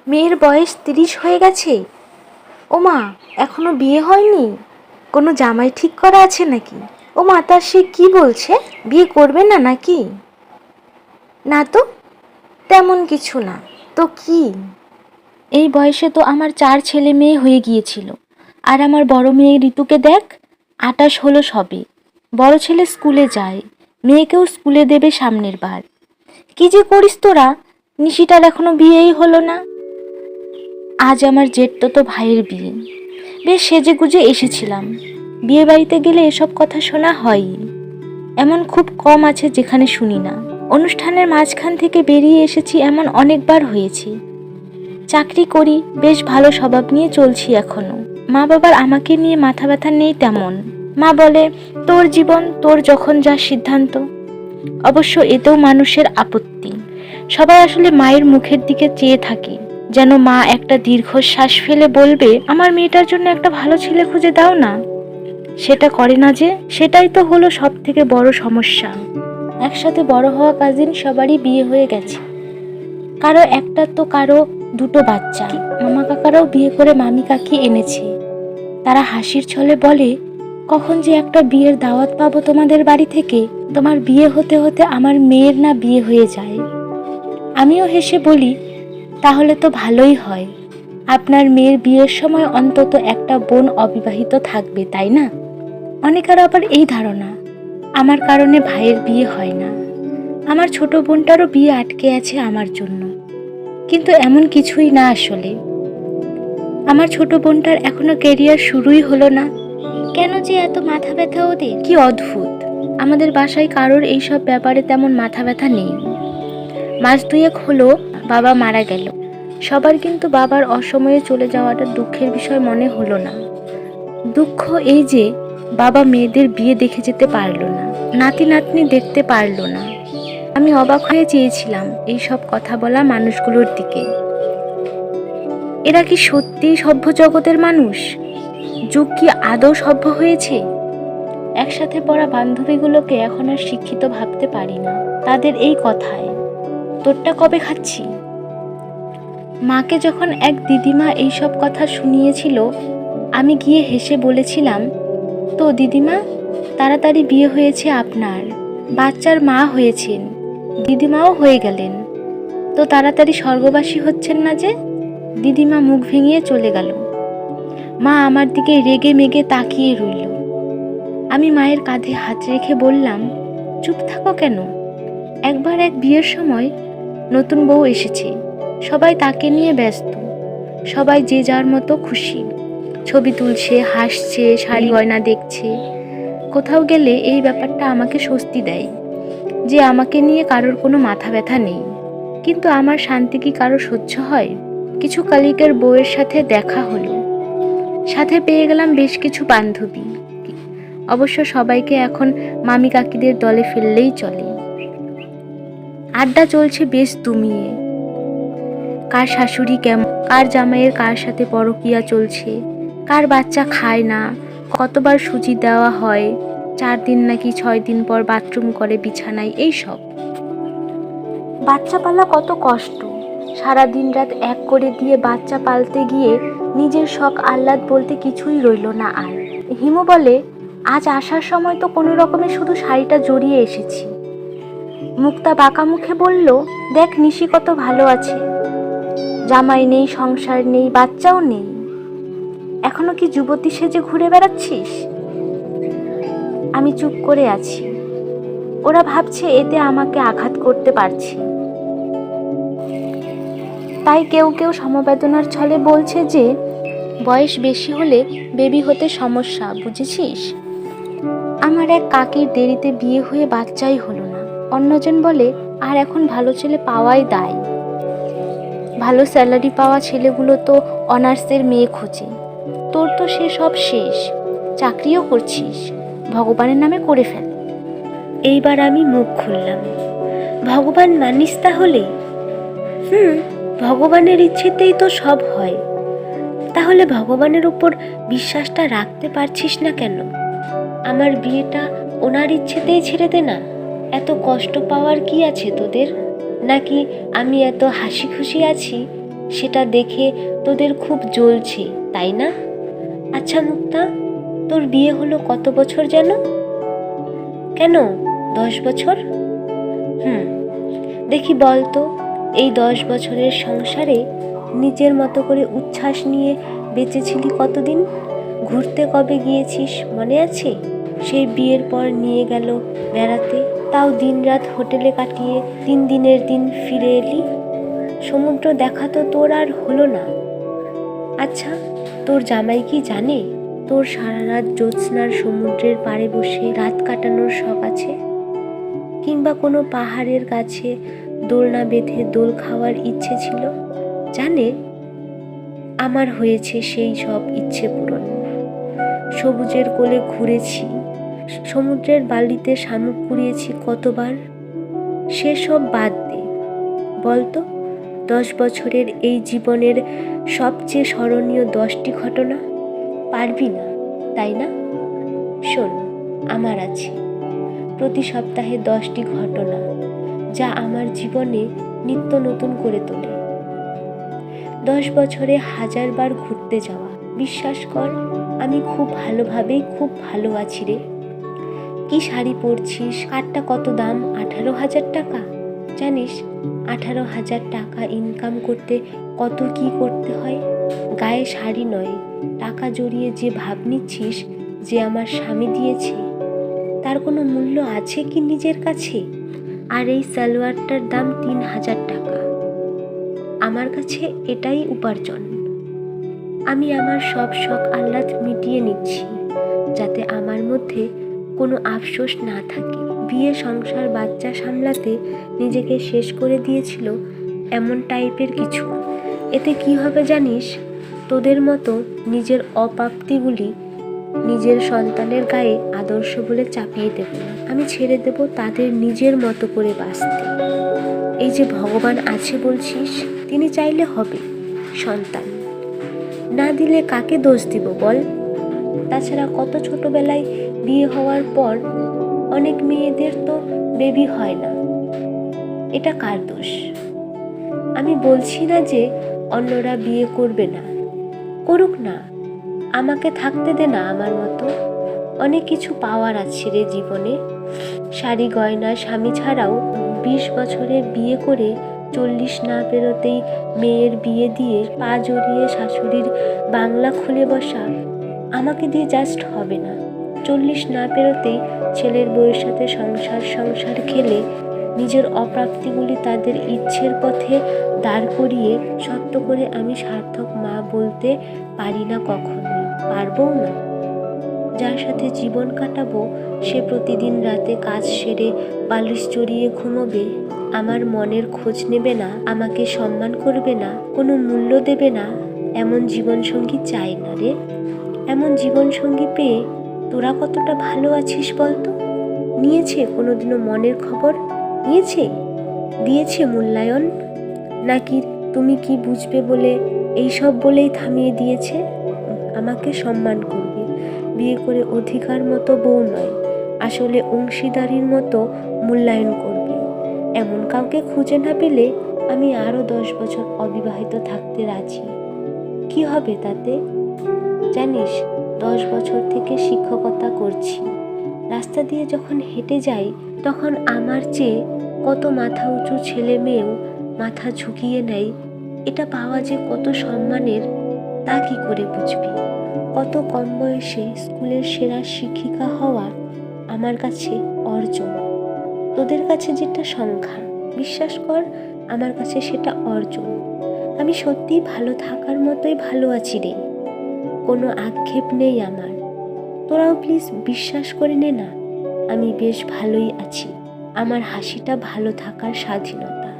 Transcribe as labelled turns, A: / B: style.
A: মেয়ের বয়স 30 হয়ে গেছে। ওমা, এখনো বিয়ে হয়নি? কোনো জামাই ঠিক করা আছে নাকি? ওমা, তা সে কি বলছে, বিয়ে করবে না নাকি? না তো, তেমন কিছু না তো। কি, এই বয়সে তো আমার 4 ছেলে মেয়ে হয়ে গিয়েছিল। আর আমার বড় মেয়ে ঋতুকে দেখ, 28 হলো সবে। বড় ছেলে স্কুলে যায়, মেয়েকেও স্কুলে দেবে সামনের বার। কি যে করিস তোরা, নিশিটার এখনো বিয়েই হলো না। আজ আমার জেঠতো ভাইয়ের বিয়ে, বেশ সেজেগুজে এসেছিলাম। বিয়ে বাড়িতে গেলে এসব কথা শোনা হয়ই, এমন খুব কম আছে যেখানে শুনি না। অনুষ্ঠানের মাঝখান থেকে বেরিয়ে এসেছি এমন অনেকবার হয়েছে। চাকরি করি, বেশ ভালো স্বভাব নিয়ে চলছি এখনো। মা বাবার আমাকে নিয়ে মাথা ব্যথা নেই তেমন। মা বলে, তোর জীবন, তোর যখন যা সিদ্ধান্ত। অবশ্য এতেও মানুষের আপত্তি। সবাই আসলে মায়ের মুখের দিকে চেয়ে থাকে, যেন মা একটা দীর্ঘশ্বাস ফেলে বলবে, আমার মেয়েটার জন্য একটা ভালো ছেলে খুঁজে দাও না। সেটা করে না যে, সেটাই তো হলো সব থেকে বড় সমস্যা। একসাথে বড় হওয়া কাজিন সবারই বিয়ে হয়ে গেছে, কারো একটা তো কারো দুটো বাচ্চা। মামা কাকারাও বিয়ে করে মামি কাকি এনেছে। তারা হাসির ছলে বলে, কখন যে একটা বিয়ের দাওয়াত পাবো তোমাদের বাড়ি থেকে। তোমার বিয়ে হতে হতে আমার মেয়ের না বিয়ে হয়ে যায়। আমিও হেসে বলি, তাহলে তো ভালোই হয়, আপনার মেয়ের বিয়ের সময় অন্তত একটা বোন অবিবাহিত থাকবে, তাই না? অনেকের আবার এই ধারণা, আমার কারণে ভাইয়ের বিয়ে হয় না। আমার ছোট বোনটারও বিয়ে আটকে আছে আমার জন্য। কিন্তু এমন কিছুই না আসলে। আমার ছোট বোনটার এখনো ক্যারিয়ার শুরুই হলো না। কেন যে এত মাথা ব্যথা ওদের, কি অদ্ভুত। আমাদের বাসায় কারোর এইসব ব্যাপারে তেমন মাথা ব্যথা নেই। মাস দুয়েক হলো বাবা মারা গেল। সবার কিন্তু বাবার অসময়ে চলে যাওয়াটা দুঃখের বিষয় মনে হলো না। দুঃখ এই যে বাবা মেয়েদের বিয়ে দেখে যেতে পারলো না, নাতি নাতনি দেখতে পারলো না। আমি অবাক হয়ে চেয়েছিলাম এই সব কথা বলা মানুষগুলোর দিকে। এরা কি সত্যিই সভ্য জগতের মানুষ? যুগ কি আদৌ সভ্য হয়েছে? একসাথে পড়া বান্ধবীগুলোকে এখন আর শিক্ষিত ভাবতে পারি না তাদের এই কথায়। তোরটা কবে খাচ্ছি? মাকে যখন এক দিদিমা এইসব কথা শুনিয়েছিল, আমি গিয়ে হেসে বলেছিলাম, তো দিদিমা, তাড়াতাড়ি বিয়ে হয়েছে আপনার, বাচ্চার মা হয়েছেন, দিদিমাও হয়ে গেলেন, তো তাড়াতাড়ি স্বর্গবাসী হচ্ছেন না যে? দিদিমা মুখ ভেঙিয়ে চলে গেল। মা আমার দিকে রেগে মেগে তাকিয়ে রইল। আমি মায়ের কাঁধে হাত রেখে বললাম, চুপ থাকো কেন? একবার এক বিয়ের সময় নতুন বউ এসেছে, সবাই তাকে নিয়ে ব্যস্ত, সবাই যে যার মতো খুশি, ছবি তুলছে, হাসছে, শাড়ি গয়না দেখছে। কোথাও গেলে এই ব্যাপারটা আমাকে স্বস্তি দেয় যে আমাকে নিয়ে কারোর কোনো মাথা ব্যথা নেই। কিন্তু আমার শান্তি কি কারো সহ্য হয়? কিছু কালিকের বউয়ের সাথে দেখা হলো, সাথে পেয়ে গেলাম বেশ কিছু বান্ধবী। অবশ্য সবাইকে এখন মামি কাকিদের দলে ফেললেই চলে। আড্ডা চলছে বেশ দমিয়ে। কার শাশুড়ি কেমন, কার জামাইয়ের কার সাথে পরকীয়া চলছে, কার বাচ্চা খায় না, কতবার সুজি দেওয়া হয়, 4 দিন নাকি 6 দিন পর বাথরুম করে বিছানায়, এইসব। বাচ্চা পালা কত কষ্ট। সারা দিন রাত এক করে দিয়ে বাচ্চা পালতে গিয়ে নিজের শখ আহ্লাদ বলতে কিছুই রইল না আর। হিমু বলে, আজ আসার সময় তো কোনো রকমে শুধু শাড়িটা জড়িয়ে এসেছি। মুক্তা বাঁকা মুখে বলল, দেখ নিশি কত ভালো আছে, জামাই নেই, সংসার নেই, বাচ্চাও নেই, এখনো কি যুবতী সেজে ঘুরে বেড়াচ্ছিস? আমি চুপ করে আছি। ওরা ভাবছে এতে আমাকে আঘাত করতে পারছি, তাই কেউ কেউ সমবেদনার ছলে বলছে যে বয়স বেশি হলে বেবি হতে সমস্যা, বুঝেছিস? আমার এক কাকির দেরিতে বিয়ে হয়ে বাচ্চাই হলো না। অন্যজন বলে, আর এখন ভালো ছেলে পাওয়াই দায়। ভালো স্যালারি পাওয়া ছেলেগুলো তো অনার্সের মেয়ে খোঁজে। তোর তো সে সব শেষ, চাকরিও করছিস, ভগবানের নামে করে ফেল। এইবার আমি মুখ খুললাম। ভগবান মানিস তাহলে? ভগবানের ইচ্ছেতেই তো সব হয়। তাহলে ভগবানের উপর বিশ্বাসটা রাখতে পারছিস না কেন? আমার বিয়েটা ওনার ইচ্ছেতেই ছেড়ে দে না। এত কষ্ট পাওয়ার কি আছে তোদের? নাকি আমি এত হাসি খুশি আছি
B: সেটা দেখে তোদের খুব জ্বলছে, তাই না? আচ্ছা মুক্তা, তোর বিয়ে হলো কত বছর যেন? কেন 10 বছর? দেখি বল তো, এই 10 বছরের সংসারে নিজের মতো করে উচ্ছ্বাস নিয়ে বেঁচেছিলি কতদিন? ঘুরতে কবে গিয়েছিস মনে আছে? সেই বিয়ের পর নিয়ে গেল বেড়াতে, তাও দিনরাত হোটেলে কাটিয়ে 3 দিনের দিন ফিরে এলি। সমুদ্র দেখা তো তোর আর হলো না। আচ্ছা, তোর জামাই কি জানে তোর সারা রাত জ্যোৎস্নার সমুদ্রের পাড়ে বসে রাত কাটানোর শখ আছে? কিংবা কোনো পাহাড়ের কাছে দোলনা বেঁধে দোল খাওয়ার ইচ্ছে ছিল? জানে? আমার হয়েছে সেই সব ইচ্ছে পূরণ। সবুজের কোলে ঘুরেছি, সমুদ্রের বালিতে শামুক কুড়িয়েছি কতবার। সেসব বাদ দে, বলতো 10 বছরের এই জীবনের সবচেয়ে স্মরণীয় 10টি ঘটনা। পারবি না, তাই না? শোন, আমার আছে প্রতি সপ্তাহে 10টি ঘটনা, যা আমার জীবনে নিত্য নতুন করে তোলে। 10 বছরে 1000বার ঘুরতে যাওয়া। বিশ্বাস কর, আমি খুব ভালো আছি রে। কি শাড়ি পরছিস? কারটা কত দাম? 18,000 টাকা। জানিস 18,000 টাকা ইনকাম করতে কত কি করতে হয়? গায়ে শাড়ি নয়, টাকা জড়িয়ে যে ভাব নিচ্ছিস যে আমার স্বামী দিয়েছে, তার কোনো মূল্য আছে কি নিজের কাছে? আর এই সালোয়ারটার দাম 3,000 টাকা। আমার কাছে এটাই উপার্জন। আমি আমার সব শখ আহ্লাদ মিটিয়ে নিচ্ছি, যাতে আমার মধ্যে কোনো আফসোস না থাকে। বিয়ে, সংসার, বাচ্চা সামলাতে নিজেকে শেষ করে দিয়েছিল এমন টাইপের কিছু। এতে কি হবে জানিস? তোদের মতো নিজের অপ্রাপ্তিগুলি নিজের সন্তানের গায়ে আদর্শ বলে চাপিয়ে দেব না। আমি ছেড়ে দেব তাদের নিজের মতো করে বাঁচতে। এই যে ভগবান আছে বলছিস, তিনি চাইলে হবে সন্তান, না দিলে কাকে দোষ দিব বল? তাছাড়া কত ছোটবেলায় বিয়ে হওয়ার পর অনেক মেয়েদের তো বেবি হয় না, এটা কার দোষ? আমি বলছি না যে অন্যরা বিয়ে করবে না, করুক না, আমাকে থাকতে দে না আমার মতো। অনেক কিছু পাওয়ার আছে রে জীবনে। শাড়ি গয়না স্বামী ছাড়াও 20 বছরে বিয়ে করে 40 না পেরোতেই মেয়ের বিয়ে দিয়ে পা জড়িয়ে শাশুড়ির বাংলা খুলে বসা আমাকে দিয়ে জাস্ট হবে না। 40 না পেরোতেই ছেলের বউয়ের সাথে সংসার খেলে নিজের অপ্রাপ্তিগুলি তাদের ইচ্ছের পথে দাঁড় করিয়ে সত্য করে আমি সার্থক মা বলতে পারি না, কখনোই পারবও না। যার সাথে জীবন কাটাবো সে প্রতিদিন রাতে কাজ সেরে বালিশ জড়িয়ে ঘুমোবে, আমার মনের খোঁজ নেবে না, আমাকে সম্মান করবে না, কোনো মূল্য দেবে না, এমন জীবনসঙ্গী চাই না রে। এমন জীবনসঙ্গী পেয়ে তোরা কতটা ভালো আছিস বলতো? নিয়েছে কোনোদিনও মনের খবর? নিয়েছে? দিয়েছে মূল্যায়ন? নাকি তুমি কি বুঝবে বলে এইসব বলেই থামিয়ে দিয়েছে? আমাকে সম্মান করবে, বিয়ে করে অধিকার মতো বউ নয়, আসলে অংশীদারির মতো মূল্যায়ন করবে। এমন কাউকে খুঁজে না পেলে আমি আরও 10 বছর অবিবাহিত থাকতে রাজি। কি হবে তাতে? জানিস 10 বছর থেকে শিক্ষকতা করছি। রাস্তা দিয়ে যখন হেঁটে যাই তখন আমার চেয়ে কত মাথা উঁচু ছেলে মেয়েও মাথা ঝুঁকিয়ে নেয়। এটা পাওয়া যে কত সম্মানের তা কি করে বুঝবি? কত কম বয়সে স্কুলের সেরা শিক্ষিকা হওয়া আমার কাছে অর্জন। তোদের কাছে যেটা সংখ্যা, বিশ্বাস কর আমার কাছে সেটা অর্জন। আমি সত্যিই ভালো থাকার মতোই ভালো আছি রে, কোনো আক্ষেপ নেই আমার। তোরাও প্লিজ বিশ্বাস করে নে না, আমি বেশ ভালোই আছি। আমার হাসিটা ভালো থাকার স্বাধীনতা।